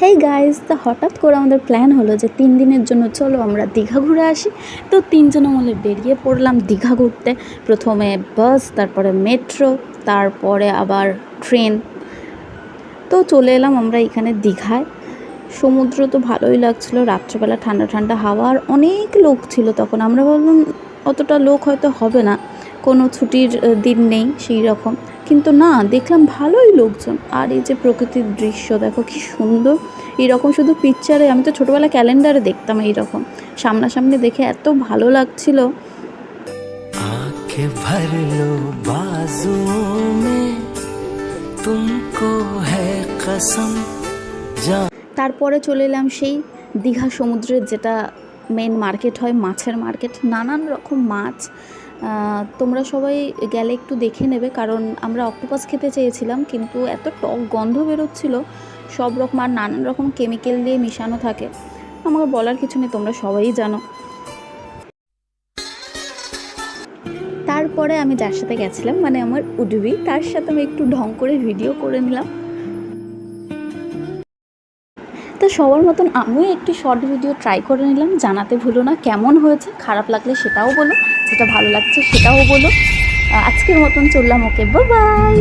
Hey guys, তো হঠাৎ করে আমাদের প্ল্যান হলো যে 3 দিনের জন্য চলো আমরা দীঘা ঘুরে আসি। তো 3 জন মিলে বেরিয়ে পড়লাম দীঘা ঘুরতে। প্রথমে বাস, তারপরে মেট্রো, তারপরে আবার ট্রেন। তো চলে এলাম আমরা এখানে দীঘায়। সমুদ্র তো ভালোই লাগছিলো, রাত্রেবেলা ঠান্ডা ঠান্ডা হাওয়া, আর অনেক লোক ছিল তখন। আমরা ভাবলাম অতটা লোক হয়তো হবে না, কোনো ছুটির দিন নেই সেই রকম, কিন্তু না, দেখলাম ভালোই লোকজন। আর এই যে প্রকৃতির দৃশ্য দেখো কি সুন্দর। এইরকম শুধু পিকচারে, আমি তো ছোটোবেলা ক্যালেন্ডারে দেখতাম এইরকম, সামনাসামনি দেখে এত ভালো লাগছিল। आँखें भर लो बाजुओं में तुमको है कसम। তারপরে চলে এলাম সেই দীঘা সমুদ্রের যেটা মেন মার্কেট হয়, মাছের মার্কেট, নানান রকম মাছ। তোমরা সবাই গেলে একটু দেখে নেবে, কারণ আমরা অক্টোপাস খেতে চেয়েছিলাম, কিন্তু এত টক গন্ধ বেরোচ্ছিল সব রকম, আর নানান রকম কেমিক্যাল দিয়ে মিশানো থাকে। আমার বলার কিছু নেই, তোমরা সবাই জানো। তারপরে আমি যার সাথে গেছিলাম, মানে আমার উডবি, তার সাথে আমি একটু ঢং করে ভিডিও করে নিলাম। তো সবার মতন আমিও একটি শর্ট ভিডিও ট্রাই করে নিলাম। জানাতে ভুলো না কেমন হয়েছে, খারাপ লাগলে সেটাও বলো, যেটা ভালো লাগছে সেটাও বলো। আজকের মতন চললাম, ওকে, বাই বাই।